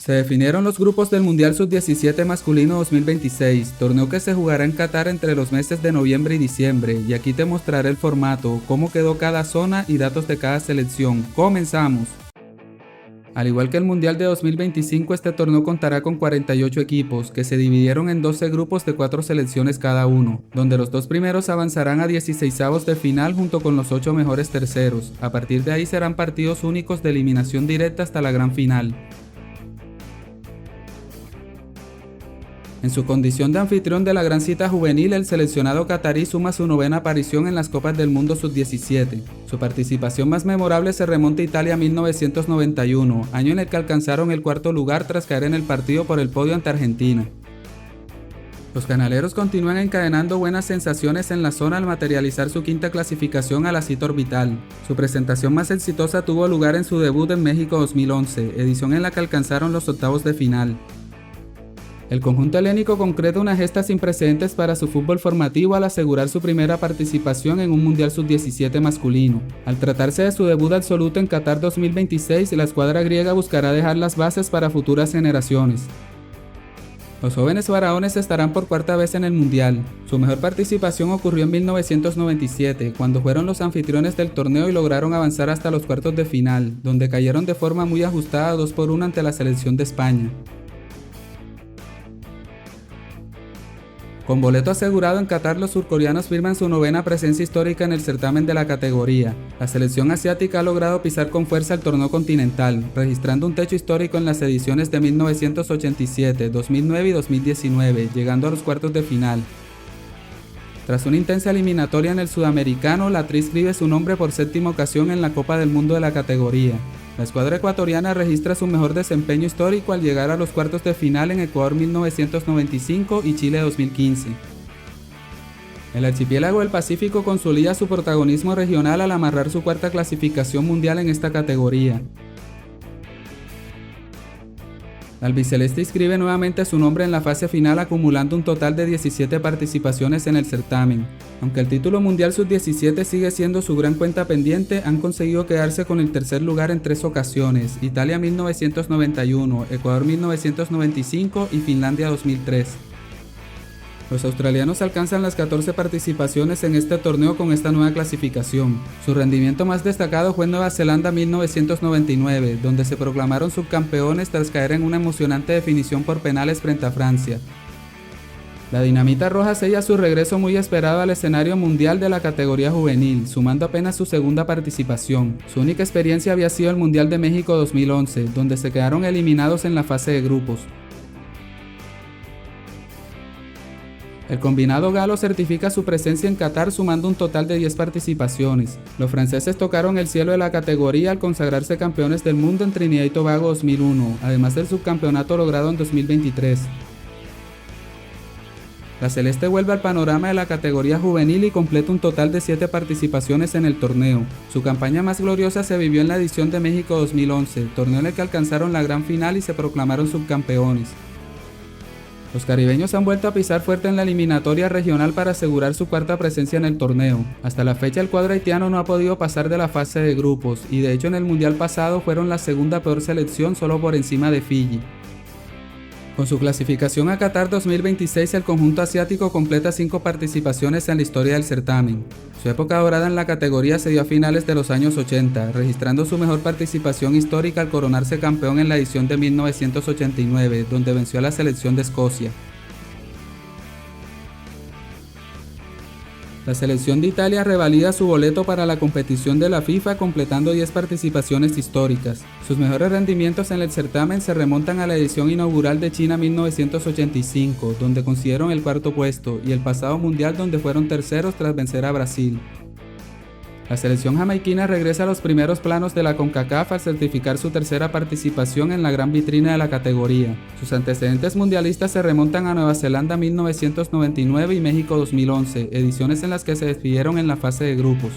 Se definieron los grupos del Mundial Sub-17 masculino 2026, torneo que se jugará en Qatar entre los meses de noviembre y diciembre, y aquí te mostraré el formato, cómo quedó cada zona y datos de cada selección. ¡Comenzamos! Al igual que el Mundial de 2025, este torneo contará con 48 equipos, que se dividieron en 12 grupos de 4 selecciones cada uno, donde los 2 primeros avanzarán a 16avos de final junto con los 8 mejores terceros. A partir de ahí serán partidos únicos de eliminación directa hasta la gran final. En su condición de anfitrión de la gran cita juvenil, el seleccionado catarí suma su 9ª aparición en las Copas del Mundo Sub-17. Su participación más memorable se remonta a Italia 1991, año en el que alcanzaron el 4º lugar tras caer en el partido por el podio ante Argentina. Los canaleros continúan encadenando buenas sensaciones en la zona al materializar su 5ª clasificación a la cita orbital. Su presentación más exitosa tuvo lugar en su debut en México 2011, edición en la que alcanzaron los octavos de final. El conjunto helénico concreta una gesta sin precedentes para su fútbol formativo al asegurar su primera participación en un Mundial Sub-17 masculino. Al tratarse de su debut absoluto en Qatar 2026, la escuadra griega buscará dejar las bases para futuras generaciones. Los jóvenes faraones estarán por 4ª vez en el Mundial. Su mejor participación ocurrió en 1997, cuando fueron los anfitriones del torneo y lograron avanzar hasta los cuartos de final, donde cayeron de forma muy ajustada 2-1 ante la selección de España. Con boleto asegurado en Qatar, los surcoreanos firman su 9ª presencia histórica en el certamen de la categoría. La selección asiática ha logrado pisar con fuerza el torneo continental, registrando un techo histórico en las ediciones de 1987, 2009 y 2019, llegando a los cuartos de final. Tras una intensa eliminatoria en el sudamericano, la tri escribe su nombre por 7ª ocasión en la Copa del Mundo de la categoría. La escuadra ecuatoriana registra su mejor desempeño histórico al llegar a los cuartos de final en Ecuador 1995 y Chile 2015. El archipiélago del Pacífico consolida su protagonismo regional al amarrar su 4ª clasificación mundial en esta categoría. La albiceleste inscribe nuevamente su nombre en la fase final acumulando un total de 17 participaciones en el certamen. Aunque el título mundial sub-17 sigue siendo su gran cuenta pendiente, han conseguido quedarse con el tercer lugar en 3 ocasiones: Italia 1991, Ecuador 1995 y Finlandia 2003. Los australianos alcanzan las 14 participaciones en este torneo con esta nueva clasificación. Su rendimiento más destacado fue en Nueva Zelanda 1999, donde se proclamaron subcampeones tras caer en una emocionante definición por penales frente a Francia. La dinamita roja sella su regreso muy esperado al escenario mundial de la categoría juvenil, sumando apenas su 2ª participación. Su única experiencia había sido el Mundial de México 2011, donde se quedaron eliminados en la fase de grupos. El combinado galo certifica su presencia en Qatar sumando un total de 10 participaciones. Los franceses tocaron el cielo de la categoría al consagrarse campeones del mundo en Trinidad y Tobago 2001, además del subcampeonato logrado en 2023. La celeste vuelve al panorama de la categoría juvenil y completa un total de 7 participaciones en el torneo. Su campaña más gloriosa se vivió en la edición de México 2011, torneo en el que alcanzaron la gran final y se proclamaron subcampeones. Los caribeños han vuelto a pisar fuerte en la eliminatoria regional para asegurar su 4ª presencia en el torneo. Hasta la fecha el cuadro haitiano no ha podido pasar de la fase de grupos y de hecho en el mundial pasado fueron la 2ª peor selección solo por encima de Fiyi. Con su clasificación a Qatar 2026 el conjunto asiático completa 5 participaciones en la historia del certamen. Su época dorada en la categoría se dio a finales de los años 80, registrando su mejor participación histórica al coronarse campeón en la edición de 1989, donde venció a la selección de Escocia. La selección de Italia revalida su boleto para la competición de la FIFA completando 10 participaciones históricas. Sus mejores rendimientos en el certamen se remontan a la edición inaugural de China 1985, donde consiguieron el 4º puesto, y el pasado mundial donde fueron terceros tras vencer a Brasil. La selección jamaiquina regresa a los primeros planos de la CONCACAF al certificar su 3ª participación en la gran vitrina de la categoría. Sus antecedentes mundialistas se remontan a Nueva Zelanda 1999 y México 2011, ediciones en las que se despidieron en la fase de grupos.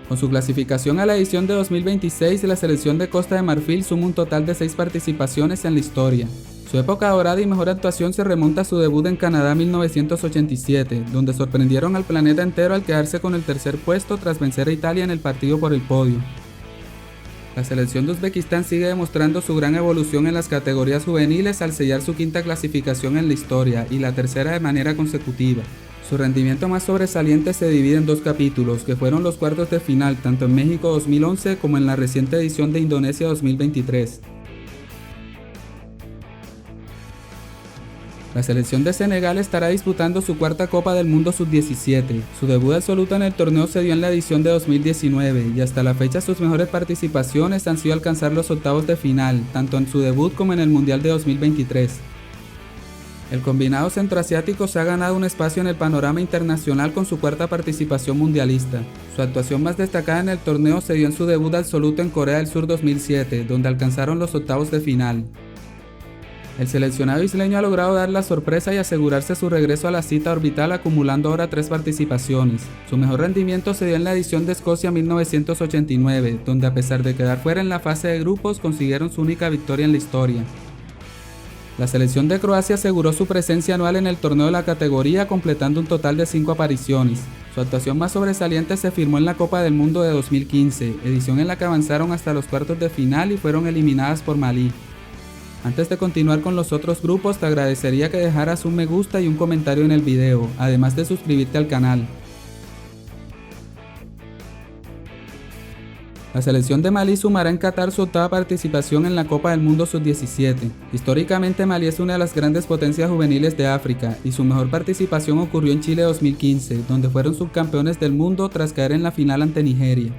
Con su clasificación a la edición de 2026, la selección de Costa de Marfil suma un total de 6 participaciones en la historia. Su época dorada y mejor actuación se remonta a su debut en Canadá 1987, donde sorprendieron al planeta entero al quedarse con el 3er puesto tras vencer a Italia en el partido por el podio. La selección de Uzbekistán sigue demostrando su gran evolución en las categorías juveniles al sellar su quinta clasificación en la historia y la tercera de manera consecutiva. Su rendimiento más sobresaliente se divide en dos capítulos, que fueron los cuartos de final tanto en México 2011 como en la reciente edición de Indonesia 2023. La selección de Senegal estará disputando su cuarta Copa del Mundo Sub-17. Su debut absoluto en el torneo se dio en la edición de 2019 y hasta la fecha sus mejores participaciones han sido alcanzar los octavos de final, tanto en su debut como en el Mundial de 2023. El combinado centroasiático se ha ganado un espacio en el panorama internacional con su cuarta participación mundialista. Su actuación más destacada en el torneo se dio en su debut absoluto en Corea del Sur 2007, donde alcanzaron los octavos de final. El seleccionado isleño ha logrado dar la sorpresa y asegurarse su regreso a la cita orbital acumulando ahora 3 participaciones. Su mejor rendimiento se dio en la edición de Escocia 1989, donde a pesar de quedar fuera en la fase de grupos consiguieron su única victoria en la historia. La selección de Croacia aseguró su presencia anual en el torneo de la categoría completando un total de 5 apariciones. Su actuación más sobresaliente se firmó en la Copa del Mundo de 2015, edición en la que avanzaron hasta los cuartos de final y fueron eliminadas por Malí. Antes de continuar con los otros grupos, te agradecería que dejaras un me gusta y un comentario en el video, además de suscribirte al canal. La selección de Malí sumará en Qatar su octava participación en la Copa del Mundo Sub-17. Históricamente Malí es una de las grandes potencias juveniles de África y su mejor participación ocurrió en Chile 2015, donde fueron subcampeones del mundo tras caer en la final ante Nigeria.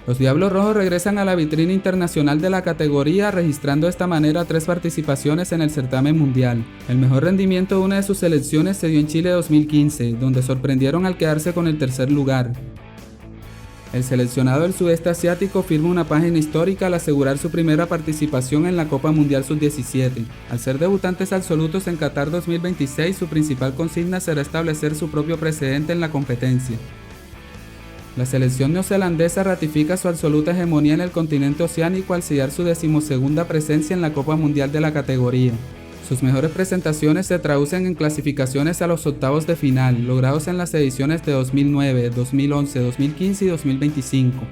Los Diablos Rojos regresan a la vitrina internacional de la categoría, registrando de esta manera 3 participaciones en el certamen mundial. El mejor rendimiento de una de sus selecciones se dio en Chile 2015, donde sorprendieron al quedarse con el tercer lugar. El seleccionado del sudeste asiático firma una página histórica al asegurar su primera participación en la Copa Mundial Sub-17. Al ser debutantes absolutos en Qatar 2026, su principal consigna será establecer su propio precedente en la competencia. La selección neozelandesa ratifica su absoluta hegemonía en el continente oceánico al sellar su 12ª presencia en la Copa Mundial de la categoría. Sus mejores presentaciones se traducen en clasificaciones a los octavos de final, logrados en las ediciones de 2009, 2011, 2015 y 2025.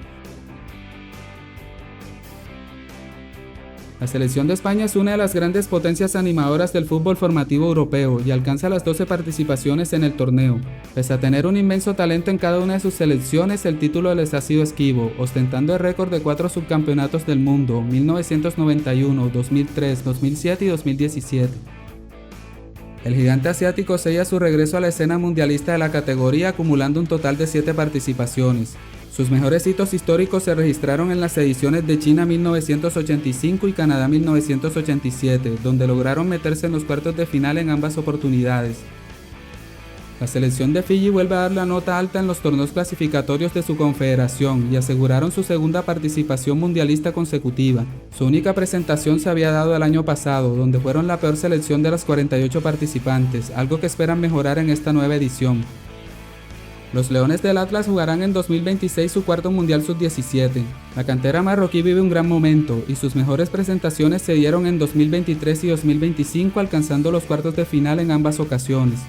La selección de España es una de las grandes potencias animadoras del fútbol formativo europeo y alcanza las 12 participaciones en el torneo. Pese a tener un inmenso talento en cada una de sus selecciones, el título les ha sido esquivo, ostentando el récord de 4 subcampeonatos del mundo, 1991, 2003, 2007 y 2017. El gigante asiático sella su regreso a la escena mundialista de la categoría acumulando un total de 7 participaciones. Sus mejores hitos históricos se registraron en las ediciones de China 1985 y Canadá 1987, donde lograron meterse en los cuartos de final en ambas oportunidades. La selección de Fiyi vuelve a dar la nota alta en los torneos clasificatorios de su confederación y aseguraron su segunda participación mundialista consecutiva. Su única presentación se había dado el año pasado, donde fueron la peor selección de las 48 participantes, algo que esperan mejorar en esta nueva edición. Los Leones del Atlas jugarán en 2026 su cuarto Mundial Sub-17. La cantera marroquí vive un gran momento y sus mejores presentaciones se dieron en 2023 y 2025 alcanzando los cuartos de final en ambas ocasiones.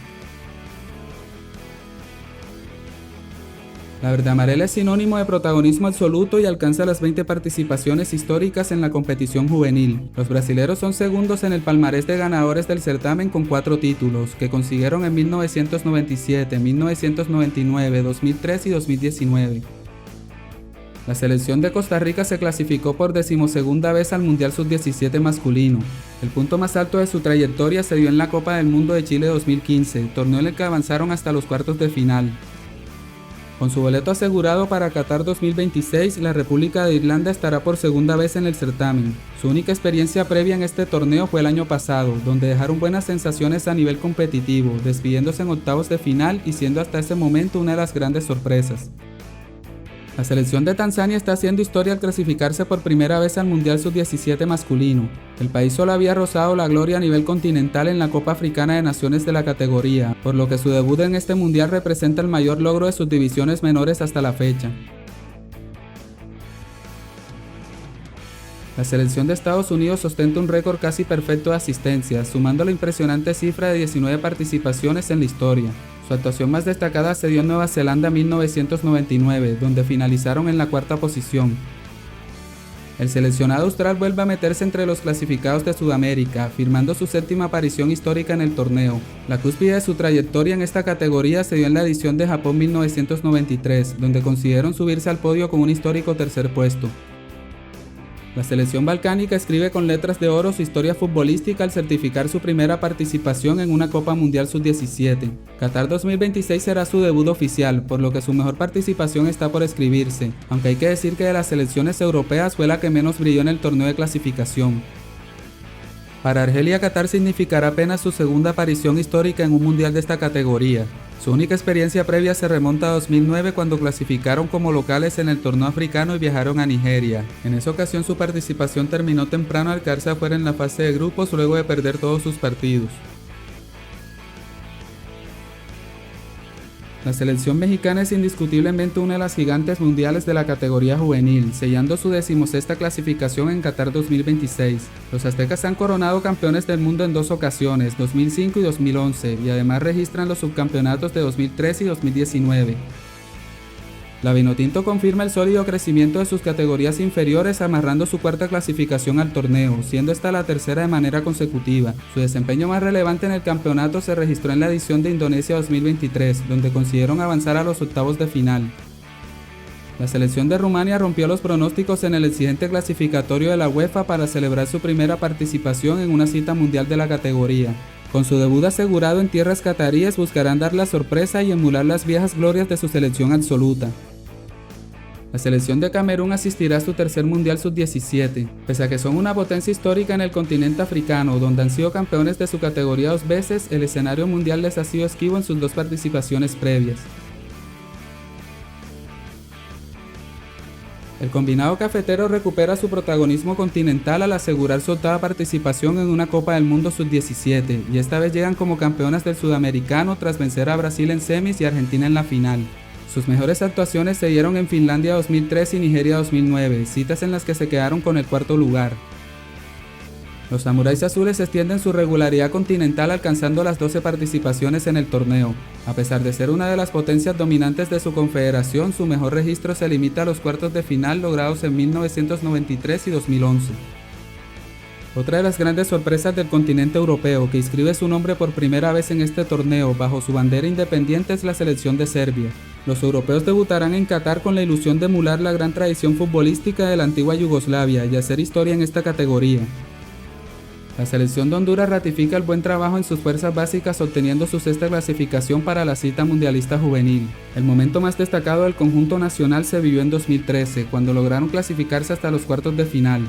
La verde amarela es sinónimo de protagonismo absoluto y alcanza las 20 participaciones históricas en la competición juvenil. Los brasileros son segundos en el palmarés de ganadores del certamen con 4 títulos, que consiguieron en 1997, 1999, 2003 y 2019. La selección de Costa Rica se clasificó por 12ª vez al Mundial Sub-17 masculino. El punto más alto de su trayectoria se dio en la Copa del Mundo de Chile 2015, torneo en el que avanzaron hasta los cuartos de final. Con su boleto asegurado para Qatar 2026, la República de Irlanda estará por segunda vez en el certamen. Su única experiencia previa en este torneo fue el año pasado, donde dejaron buenas sensaciones a nivel competitivo, despidiéndose en octavos de final y siendo hasta ese momento una de las grandes sorpresas. La selección de Tanzania está haciendo historia al clasificarse por primera vez al Mundial Sub-17 masculino. El país solo había rozado la gloria a nivel continental en la Copa Africana de Naciones de la categoría, por lo que su debut en este mundial representa el mayor logro de sus divisiones menores hasta la fecha. La selección de Estados Unidos ostenta un récord casi perfecto de asistencias, sumando la impresionante cifra de 19 participaciones en la historia. Su actuación más destacada se dio en Nueva Zelanda en 1999, donde finalizaron en la 4ª posición. El seleccionado austral vuelve a meterse entre los clasificados de Sudamérica, firmando su séptima aparición histórica en el torneo. La cúspide de su trayectoria en esta categoría se dio en la edición de Japón 1993, donde consiguieron subirse al podio con un histórico tercer puesto. La selección balcánica escribe con letras de oro su historia futbolística al certificar su primera participación en una Copa Mundial Sub-17. Qatar 2026 será su debut oficial, por lo que su mejor participación está por escribirse, aunque hay que decir que de las selecciones europeas fue la que menos brilló en el torneo de clasificación. Para Argelia, Qatar significará apenas su segunda aparición histórica en un mundial de esta categoría. Su única experiencia previa se remonta a 2009 cuando clasificaron como locales en el torneo africano y viajaron a Nigeria. En esa ocasión su participación terminó temprano al quedarse afuera en la fase de grupos luego de perder todos sus partidos. La selección mexicana es indiscutiblemente una de las gigantes mundiales de la categoría juvenil, sellando su 16ª clasificación en Qatar 2026. Los aztecas se han coronado campeones del mundo en dos ocasiones, 2005 y 2011, y además registran los subcampeonatos de 2013 y 2019. La Vinotinto confirma el sólido crecimiento de sus categorías inferiores, amarrando su cuarta clasificación al torneo, siendo esta la tercera de manera consecutiva. Su desempeño más relevante en el campeonato se registró en la edición de Indonesia 2023, donde consiguieron avanzar a los octavos de final. La selección de Rumania rompió los pronósticos en el exigente clasificatorio de la UEFA para celebrar su primera participación en una cita mundial de la categoría. Con su debut asegurado en tierras cataríes, buscarán dar la sorpresa y emular las viejas glorias de su selección absoluta. La selección de Camerún asistirá a su tercer Mundial Sub-17, pese a que son una potencia histórica en el continente africano, donde han sido campeones de su categoría 2 veces, el escenario mundial les ha sido esquivo en sus 2 participaciones previas. El combinado cafetero recupera su protagonismo continental al asegurar su octava participación en una Copa del Mundo Sub-17, y esta vez llegan como campeonas del sudamericano tras vencer a Brasil en semis y Argentina en la final. Sus mejores actuaciones se dieron en Finlandia 2003 y Nigeria 2009, citas en las que se quedaron con el cuarto lugar. Los samuráis azules extienden su regularidad continental alcanzando las 12 participaciones en el torneo. A pesar de ser una de las potencias dominantes de su confederación, su mejor registro se limita a los cuartos de final logrados en 1993 y 2011. Otra de las grandes sorpresas del continente europeo, que inscribe su nombre por primera vez en este torneo bajo su bandera independiente, es la selección de Serbia. Los europeos debutarán en Qatar con la ilusión de emular la gran tradición futbolística de la antigua Yugoslavia y hacer historia en esta categoría. La selección de Honduras ratifica el buen trabajo en sus fuerzas básicas obteniendo su sexta clasificación para la cita mundialista juvenil. El momento más destacado del conjunto nacional se vivió en 2013, cuando lograron clasificarse hasta los cuartos de final.